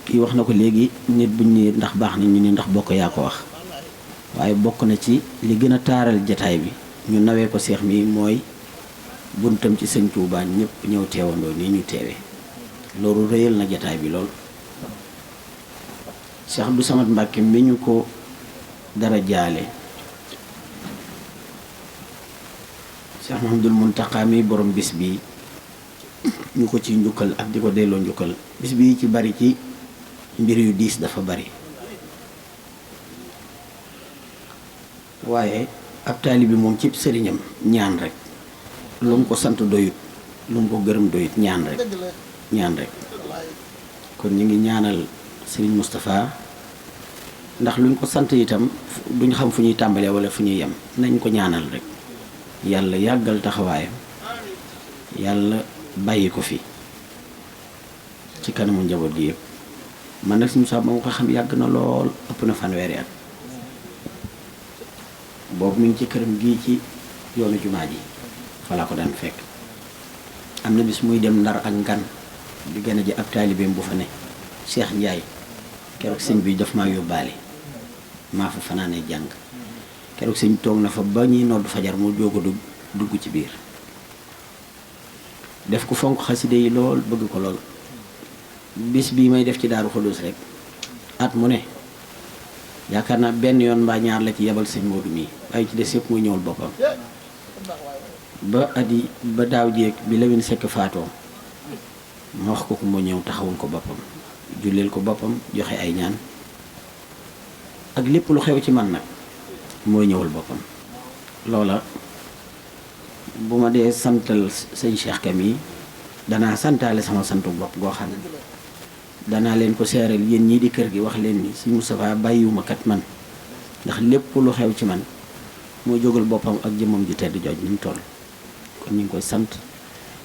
kii wax na ko léegi nit buñ ni ndax baax na ñu ni ndax bokk yaa ko wax waaye bokk na ci li gën a taaral jataay bi ñu nawee ko seex mi mooy buntam ci sëñ Tuubaa ñëpp ñëw teewandoo nii ñu teewee loolu rëyal na jataay bi lool. Cheikh Abdou Samad Mbàkke mi ñu ko dara jaale Cheikh Mouhamadoul Mountakha mi borom bis bi ñu ko ci njukkal ak di ko delloo njukkal bis bi ci bari ci mbir yu diis dafa bari waaye ab taalibe bi moom ci sëriñam ñaan rek lu mu ko sant doyut lu mu ko gërëm doyut ñaan rek kon ñu ngi ñaanal sëriñ Moustapha ndax luñ ko sant itam duñ xam fu ñuy tàmbalee wala fu ñuy yem nañ ko ñaanal rek yàlla yàggal taxawaayam yàlla bàyyi ko fi ci kanamu njaboot gi yëpp man nag suñu sax ba ma ko xam yàgg na lool ëpp na fanweeri at boobu mi ngi ci këram gii ci yoonu jumaa ji fa laa ko daan fekk am na bis muy dem Ndar ak ngan di gën a ji ab taalibeem bu fa ne Cheikh Ndiaye keroog sëñ bi daf maa yóbbaale maa fa fanaanee jàng keroog sëñ toog na fa ba ñuy noddu fajar mu jóg a dugg ci biir def ko fonk xaside yi lool bëgg ko lool bis bii may def ci Daaru Xudoos rek at mu ne yaakaar naa benn yoon mbaa ñaar la ci yebal sëñ Modou mii waaye ci des yëpp muy ñëwul boppam ba at yi ba daaw jéeg bi Lawin Sekk faatoo ma wax ko ko mu ñëw taxawul ko boppam julleel ko boppam joxe ay ñaan ak lépp lu xew ci man nag mooy ñëwal boppam loola bu ma dee santal sëñ Cheikh Kam yi danaa santaale sama santu bopp goo xam ne danaa leen ko seeral yéen ñii di kër gi wax leen ni sëñ Moustapha bàyyiwuma kat man ndax lépp lu xew ci man moo jógal boppam ak jëmmam ju tedd jooj ni mu toll kon ñu ngi koy sant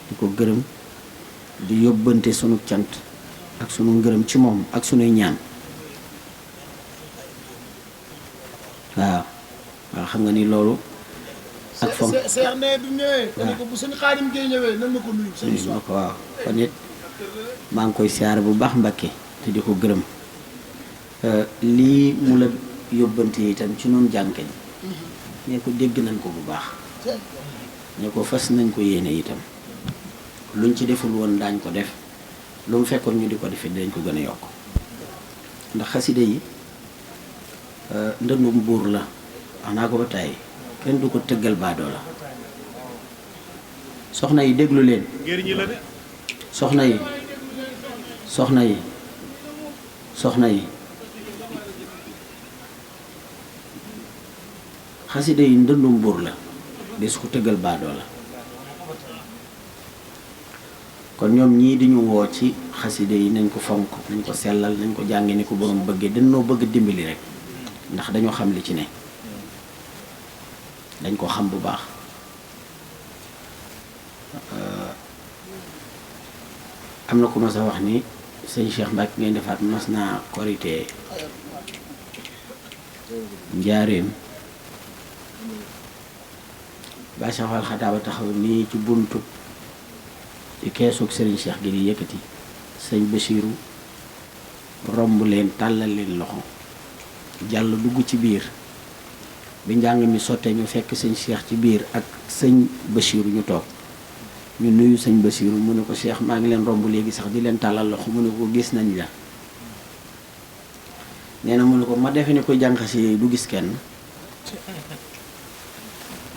di ko gërëm di yóbbante sunu cant ak sunu ngërëm ci moom ak sunuy ñaan waaw xam nga ni loolu ak fonk seex ne bi ñëwee ko ni ko bu sëñ Xaadim Géey ñëwee nan na ko nuyu sëñ ma ko waaw kon it maa ngi koy siyaare bu baax Mbàkke te di ko gërëm lii mu la yóbbante itam ci noonu jànke ñi ne ko dégg nañ ko bu baax ne ko fas nañ ko yéene itam luñ ci deful woon daañ ko def lu mu fekkoon ñu di ko defee dinañ ko gën a yokk ndax xaside yi ndëndum buur la wax naa ko ba tàyyi kenn du ko tëggal baadoo la soxna yi déglu leen soxna yi xaside yi ndëndum buur la de su ko tëggal baadoo la kon ñoom ñii di ñu woo ci xaside yi nañ ko fonk nañ ko sellal nañ ko jànge ni ko borom bëggee dañoo bëgg dimbali rek ndax dañoo xam li ci ne dañ ko xam bu baax am na ku ma sa wax ni sëñ Cheikh Mbacke ngay defaat mas naa korité njaareem ba Cheikh Fall Xataaba taxaw nii ci buntu ci keesoog sëriñ Cheikh gi di yëkkati sëñ Bachiru romb leen tàllal leen loxo jàll dugg ci biir bi njàng mi sottee ñu fekk sëñ Cheikh ci biir ak sëñ Bachiru ñu toog ñu nuyu sëñ Bachiru mu ne ko Cheikh maa ngi leen romb léegi sax di leen tàllal loxo mu ne ko gis nañ la nee na mu ne ko ma defe ni koy jànqasi yooyu du gis kenn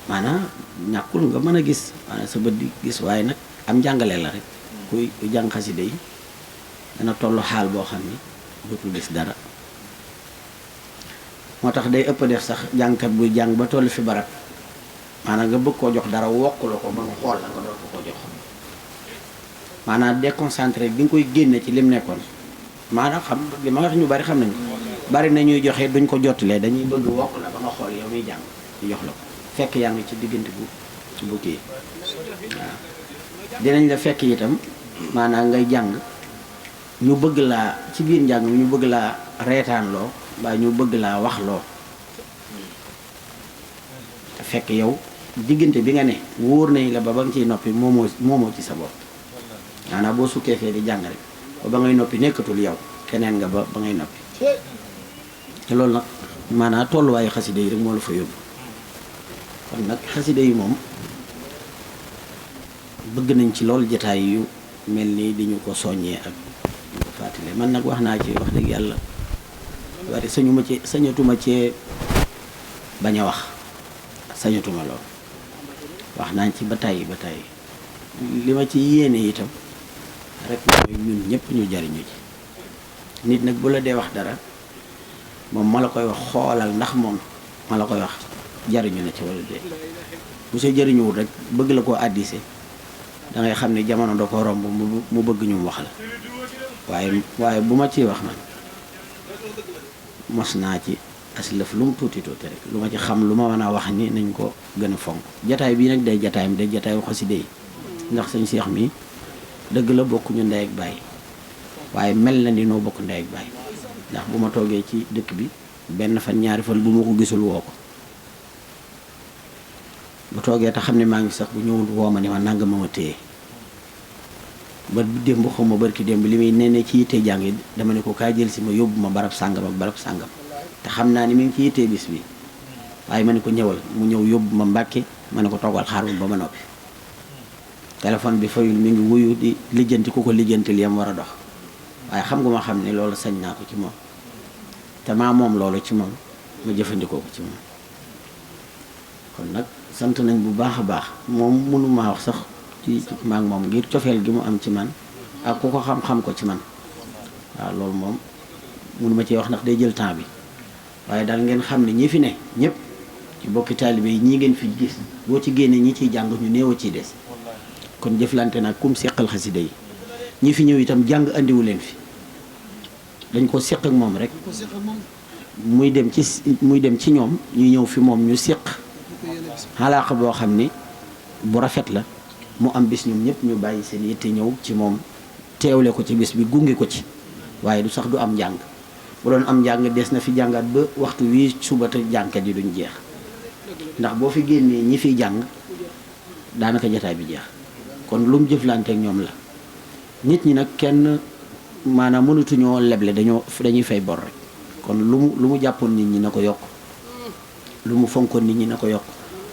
maanaam ñàkkul nga mën a gis maanaam sa bët di gis waaye nag am njàngale la rek kuy jàng xasida yi dana toll xaal boo xam ni dootul gis dara moo tax day ëpp def sax jàngkat buy jàng ba toll fi barab maanaam nga bëgg koo jox dara wokk la ko ba nga xool la nga doon ko jox maanaam déconcentré bi nga koy génne ci lim nekkoon maanaam xam li ma wax ñu bari xam nañu bari na ñuy joxe duñ ko jottalee dañuy bëgg wokk la ba nga xool yow muy jàng ñu jox la ko fekk yaa ngi ci diggante bu kii waaw dinañ la fekk itam maanaam ngay jàng ñu bëgg laa ci biir njàng mi ñu bëgg laa reetaanloo mbaa ñu bëgg laa waxloo te fekk yow diggante bi nga ne wóor nañ la ba nga ciy noppi moomoo ci sa bopp maanaam boo sukkee fee di jàng rek ba ngay noppi nekkatul yow keneen nga ba ngay noppi te loolu nag maanaam tolluwaayu xasida yi rek moo la fa yóbbu kon nag xasida yi moom bëgg nañ ci loolu jataay yu mel nii di ñu ko soññee ak ñu ko fàttale man nag wax naa ci wax dëgg yàlla waaye sañatuma cee bañ a wax sañatuma lool wax naa ci ba tàyyi li ma ci yéene itam rek mooy ñun ñëpp ñu jariñu ci nit nag bu la dee wax dara moom ma la koy wax xoolal ndax moom ma la koy wax jariñu na ci wala dee bu see jariñuwul rek bëgg la koo àddise da ngay xam ne jamono da ko romb mu bëgg ñu waxal waaye bu ma ciy wax man mos naa ci aslëf lu mu tuuti rek lu ma ci xam lu ma mën a wax ni nañ ko gën a fonk jataay bii nag day jataayam day jataayu xasida yi ndax sëñ Seex mi dëgg la bokkuñu ndey ak baay waaye mel na ni noo bokk ndey ak baay ndax bu ma toogee ci dëkk bi benn fan ñaari fan bu ma ko gisul woo ko bu toogee te xam ne maa ngi sax bu ñëwul woo ma ne ma nanga ma téye ba démb xaw ma barki démb li muy nee ci yitte jàng yi dama ne ko kaa jël si ma yóbbu ma barab sàngam ak barab sàngam te xam naa ni mi ngi ci yitte bis bi waaye ma ne ko ñëwal mu ñëw yóbbu ma Mbàkke ma ne ko toogal xaar ba ma noppi téléphone bi fayul mi ngi wuyu di lijjanti ku ko lijjantil yam war a dox waaye xam nga ma xam ne loolu sañ naa ko ci moom te maa moom loolu ci moom ma jëfandikoo ko ci moom kon nag sant nañ bu baax a baax moom mënu maa wax sax ci maa ngi moom ngir cofeel gi mu am ci man ak ku ko xam-xam ko ci man waaw loolu moom mënu ma cee wax ndax day jël temps bi waaye daal ngeen xam ne ñi fi ne ñëpp ci bokki taalibe yi ñii ngeen fi gis boo ci génnee ñi ciy jàng ñu néew a ciy des kon jëflante nag kum seqal xasida yi ñi fi ñëw itam jàng andiwu leen fi dañ ko seq ak moom rek muy dem ci ñoom ñu ñëw fi moom ñu seq xalaaqa boo xam ni bu rafet la mu am bis ñoom ñëpp ñu bàyyi seen yitte ñëw ci moom teewle ko ci bis bi gunge ko ci waaye du sax du am njàng bu doon am njàng des na fi jàngaat ba waxtu wii suba te jàngkat yi duñ jeex ndax boo fi génnee ñi fiy jàng daanaka jataay bi jeex kon lu mu jëflanteek ñoom la nit ñi nag kenn maanaam mënatuñoo leble dañuy fay bor rek kon lu mu jàppoon nit ñi na ko yokk lu mu fonkoon nit ñi na ko yokk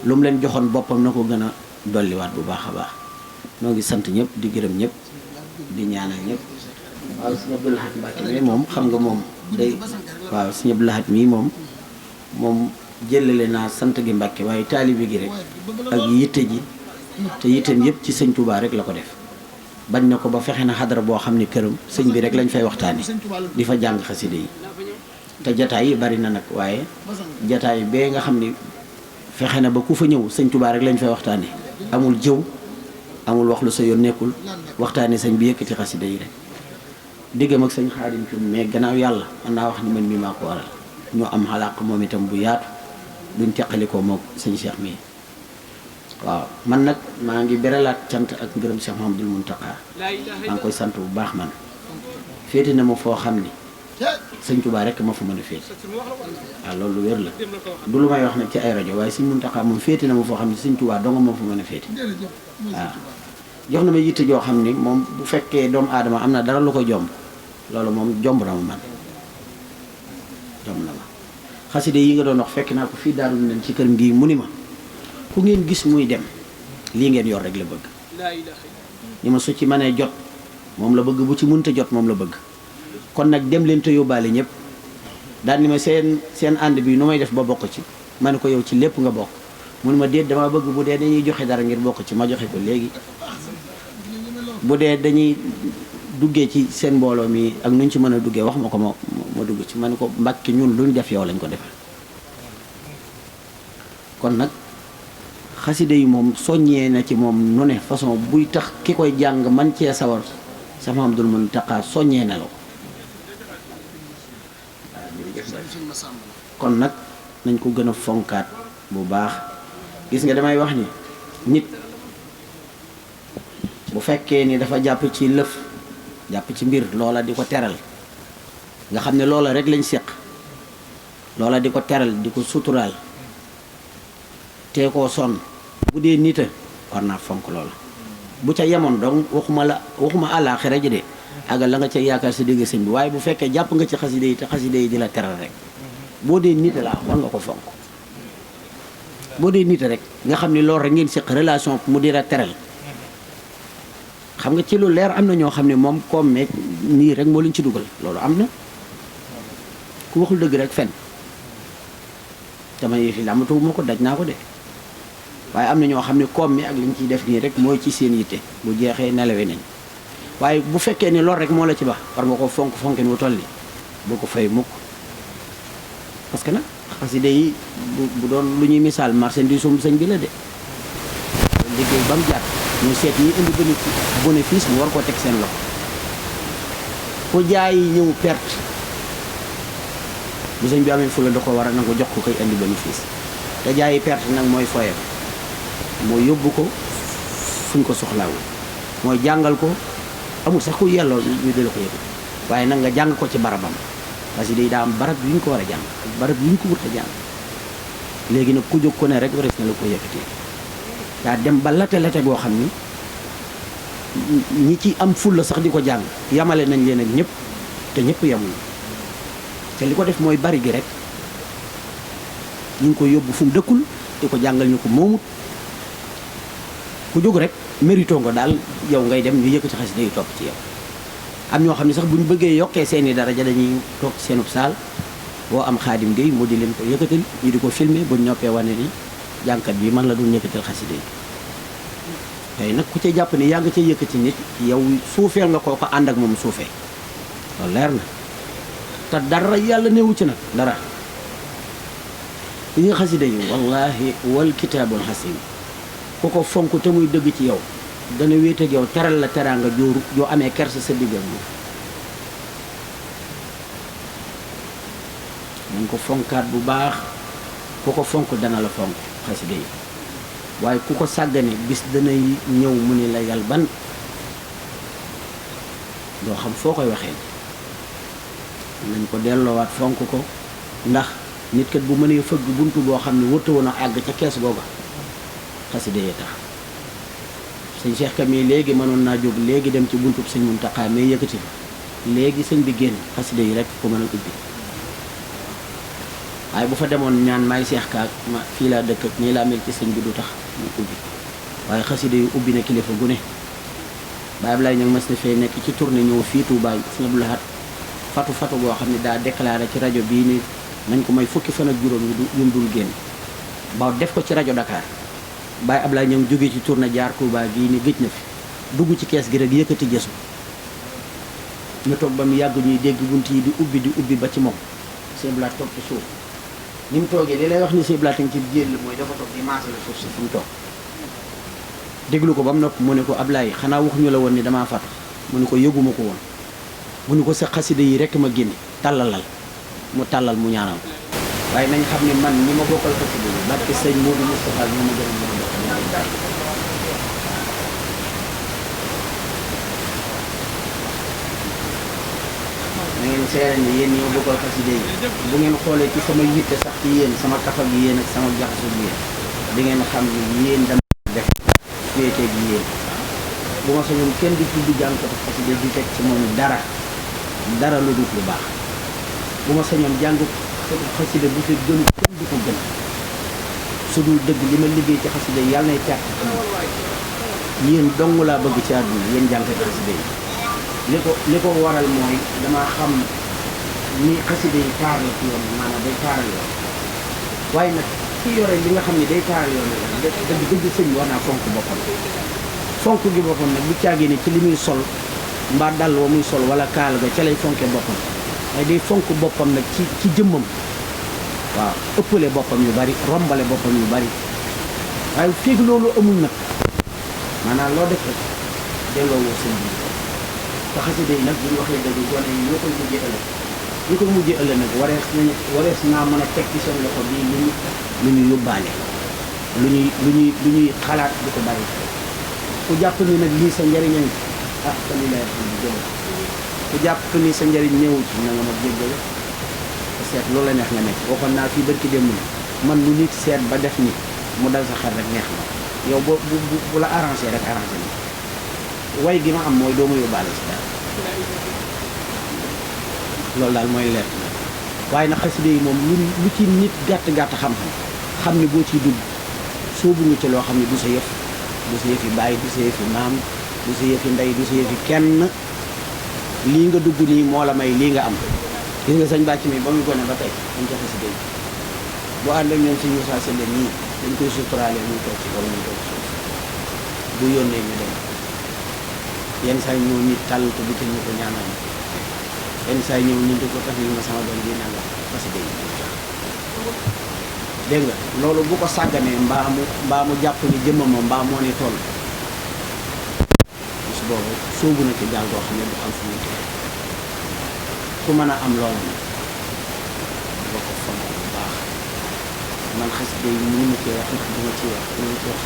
lu mu leen joxoon boppam na ko gën a dolliwaat bu baax a baax noo ngi sant ñëpp di gërëm ñëpp di ñaanal ñëpp waaw sëñ Abdou Lahad Mbacke mi moom xam nga moom day waaw sëñ Abdou Lahad mii moom jëlale naa sant gi Mbacke waaye taalibe gi rek ak yitte ji te yitteem yëpp ci sëñ Touba rek la ko def bañ na ko ba fexe na xadara boo xam ne këram sëñ bi rek lañ fay waxtaani di fa jàng xasida yi te jataay yi bari na nag waaye jataay bee nga xam ne fexe na ba ku fa ñëw sëñ Touba rek lañ fay waxtaani amul jëw amul wax lu sa yoon nekkul waxtaani sëñ bi yëkkati xasida yi rek diggam ak sëñ Xaadim Cuun mais gannaaw yàlla mën naa wax ni man mii maa ko waral ñoo am xalaaq moom itam bu yaatu duñ teqalikoo moog sëñ Cheikh mii waaw man nag maa ngi beralaat cant ak ngërëm Cheikh Mouhamadoul Mountakha maa ngi koy sant bu baax man féete na ma foo xam ni sëñ Touba rek ma fa mën a féete waaw loolu lu wér la du lu may wax nag ci ay rajo waaye sëñ Mountakha moom féete na ma foo xam ne sëñ Touba dong moo fa mën a féete waaw jox na ma yitte joo xam ni moom bu fekkee doomu aadama am na dara lu ko jomb loolu moom jomb na ma man jomb na ma xaside yi nga doon wax fekk naa ko fii Daaru Minam ci kër ngi mu ni ma ku ngeen gis muy dem lii ngeen yor rek la bëgg ni ma su ci mënee jot moom la bëgg bu ci mënta jot moom la bëgg kon nag dem leen te yóbbaale ñëpp daal ni ma seen ànd bi nu may def ba bokk ci ma ne ko yow ci lépp nga bokk mun ma déet dama bëgg bu dee dañuy joxe dara ngir bokk ci ma joxe ko léegi bu dee dañuy duggee ci seen mbooloo mi ak nuñ ci mën a duggee wax ma ko ma dugg ci ma ne ko Mbàkke ñun luñ def yow lañ ko defal kon nag xaside yi moom soññee na ci moom nu ne façon buy tax ki koy jàng man cee sawar Cheikh Mouhamadoul Mountakha soññee na la kon nag nañ ko gën a fonkaat bu baax gis nga damay wax ni nit bu fekkee ni dafa jàpp ci lëf jàpp ci mbir loola di ko teral nga xam ne loola rek lañ séq loola di ko teral di ko suturaal te koo sonn bu dee nita war naa fonk loola bu ca yemoon donc waxuma àllaaxira ji de ak la nga ca yaakaar sa digg sëñ bi waaye bu fekkee jàpp nga ci xasida yi te xasida yi di la teral rek boo dee nit laa war nga ko fonk boo dee nit rek nga xam ni loolu rek ngeen seq relation mu di la teral xam nga ci lu leer am na ñoo xam ne moom koom meeg nii rek moo leen ci dugal loolu am na ku waxul dëgg rek fen dama yëfi làmbatu ma ko daj naa ko de waaye am na ñoo xam ne koom mi ak li ñu ciy def nii rek mooy ci seen yitte bu jeexee nelawe nañ waaye bu fekkee ni loolu rek moo la ci baax war nga ko fonk fonkin wu toll ni boo ko fay mukk parce que nag xasida yi bu doon lu ñuy misaal marchandise sëñ bi la de liggéey ba mu jaar ñu seet ñi indi bénéfice mu war koo teg seen loxo ku jaay ñëw perte bu sëñ bi amee fula da ko war a na ko jox ko koy indi bénéfice te jaayi perte nag mooy foyam mooy yóbbu ko fuñ ko soxlaawul mooy jàngal ko amul sax ku yelloo ñu dala ko yëg waaye nag nga jàng ko ci barabam parce que day daa am barab yu ñu ko war a jàng barab yu ñu ko wut a jàng léegi nag ku jóg ko ne rek warees na la ko yëkkatee daa dem ba late goo xam ni ñi ci am fulla sax di ko jàng yamale nañ leen ak ñëpp te ñëpp yamuñu te li ko def mooy bari gi rek ñu ngi ko yóbbu fu mu dëkkul di ko jàngal ñu ko moomut ku jóg rek mérito nga daal yow ngay dem ñu yëkkati xasida yi topp ci yow am ñoo xam ne sax bu ñu bëggee yokkee seeni daraja dañuy toog ci seenub saal boo am Xaadim Gueye mu di leen ko yëkkatil ñu di ko filmer buñ noppee wane ni jànkat bi man la doon yëkkatil xasida yi tey nag ku ca jàpp ni yaa nga ca yëkkati nit yow suufeel nga koo ko ànd ak moom suufee loolu leer na te dara yàlla newu ci nag dara li nga xasida yi wallahi wal kitaabul xasim ku ko fonk te muy dëgg ci yow dana wéet ak yow teral la teraanga joo amee kersa sa digg ak moom nañ ko fonkaat bu baax ku ko fonk dana la fonk xasida yi waaye ku ko sàggane bis danay ñëw mu ni la yal ban doo xam foo koy waxee nañ ko delloowaat fonk ko ndax nit kat bu mënee fëgg buntu boo xam ne wërta woon a àgg ca kees googa xasida yi tax sëñ Cheikh Kami léegi mënoon naa jóg léegi dem ci buntu sëñ Muntaxa mais yëkkati léegi sëñ bi génn xasida yi rek ko mën a ubbi waaye bu fa demoon ñaan maay Cheikh Ka ma fii laa dëkk ak nii laa mel ci sëñ bi du tax mu ubbi waaye xasida yi ubbi na kilifa gu ne Baye Ablaye ñag mas na fee nekk ci tournée ñëw fii Touba sëñ Abdou Lahad fatu goo xam ne daa déclaré ci rajo bii ni nañ ko may fukki fan ak juróom yu dul génn ba def ko ci rajo Dakar Baye Ablaye ñoom jógee ci tournée jaar Touba gii ni gëj na fi dugg ci kees gi rek yëkkati jësu ñu toog ba mu yàgg ñuy dégg bunt yi di ubbi ba ci moom sëñ Blaat toog ci suuf ni mu toogee li lay wax ni sëñ Blaat ci jël mooy dafa toog di maase la suuf si fu mu toog déglu ko ba mu nopp mu ne ko Ablaye xanaa waxuñu la woon ni damaa fatu mu ne ko yëguma ko woon mu ne ko sa xasida yi rek ma génne tàllalal mu tàllal mu ñaanal waaye nañ xam ne man ñi ma bokkal xasida yi barke sëñ Modou Moustapha ñoo ma gën a mën a bokk na ngeen seere ni yéen ñi ma bokkal xasida yi bu ngeen xoolee ci sama yitte sax ci yéen sama kafa gi yéen ak sama jaxasu gi yéen di ngeen xam ni yéen dama def féetee gi yéen bu ma sañoon kenn di tudd jàngkatu xasida di teg ci moom dara lu dul lu baax bu ma sañoon jàng xasida bu fi gënu kenn du ko gën su dul dëgg li ma liggéey ci xasida yi yàlla nay tàkk ci moom yéen dong laa bëgg ci àdduna yéen jàngkatu xasida yi li ko waral mooy dama xam ni xasida yi taar la ci yoon maanaam day taaral yoon waaye nag ki yore li nga xam ne day taaral yoon dëgg sëñ bi war naa fonk boppam fonk gi boppam nag bu caagee ni ci li muy sol mbaa dàll wa muy sol wala kaal ga ca lay fonke boppam waaye day fonk boppam nag ci jëmmam waaw ëppale boppam yu bari rombale boppam yu bari waaye féeg loolu amul nag maanaam loo def rek delloo woo sëñ bi te xasida yi nag bu ñu waxee dëgg gone yi ñoo koy mujjee ëllëg ñu koy mujjee ëllëg nag warees naa mën a teg ci seen loxo bii lu ñu yóbbaale lu ñuy xalaat di ko bàyyi ku jàpp ni nag lii sa njëriñam ah sa li lay xam di jël ku jàpp ni sa njëriñ ñëwu ci na nga ma jéggale te seet loolu la neex nga nekk waxoon naa fii barki démb ni man lu nit seet ba def ni mu dal sa xel rek neex na yow bu la arrangé rek arrangé na way gi ma am mooy doo ma yóbbaale si daal loolu daal mooy leer waaye nag xasida yi moom lu ci nit gàtt xam-xam xam ni boo ciy dugg soobu nga ci loo xam ne du sa yëf du sa yëfi bàyyi du sa yëfi maam du sa yëfi ndey du sa yëfi kenn lii nga dugg nii moo la may lii nga am gis nga sëñ bàcc mi ba mu gone ba tey dañ ca xasida yi boo ànd ak ñoom si Moussa Sène nii dañ koy suturaale muy toog ci kaw muy toog ci suuf bu yónnee ñu dem yenn saa yi ñëw nit tàll ko bi ñu ko ñaanal yenn saa yi ñëw nit di ko tax li ma sama doom bi naan la xasida yi dégg nga loolu bu ko sàgganee mbaa mu jàpp ni jëmmama mbaa moo ni toll bis boobu sóobu na ci gaal goo xam ne du xam fu muy tee ku mën a am loolu nag boo ko fonk bu baax man xasida yi mënu ma cee wax ndax duma ci wax duma ci wax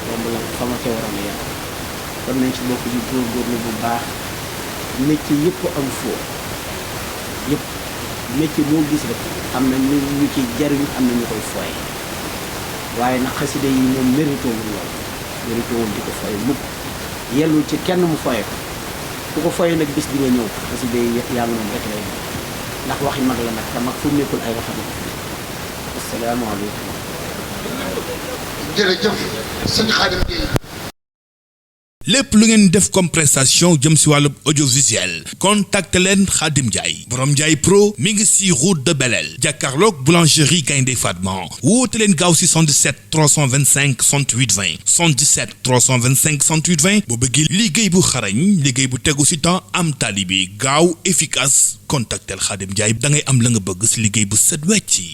romb la fa ma ca waroon a yem kon nañ ci bokk di góorgóorlu bu baax métier yëpp am foo yëpp métier moo gis rek am na ñu ci jariñu am na ñu koy fooye waaye nag xasida yi moom méritoowul lool méritoowul di ko fooye mukk yellul ci kenn mu fooye ko ku ko fooye nag bis di nga ñëw xasida yi yaa ngi moom rek lay ñëw ndax waxi mag la nag te mag fu mu nekkul ay waxam asalaamaaleykum jërëjëf sëñ Khadim Gueye. lépp lu ngeen def comme prestation jëm si wàllu audiovisuel contacte leen Khadim Ndiaye borom Ndiaye Pro mi ngi si route de Belel jàkkaarloog boulangerie Gaynde Fatma woote leen gaaw si 77 325 68 20 77 325 68 20 boo bëggee liggéey bu xarañ liggéey bu tegu si temps am tali bi gaaw efficace contactel Khadim Ndiaye da ngay am la nga bëgg si liggéey bu set wecc.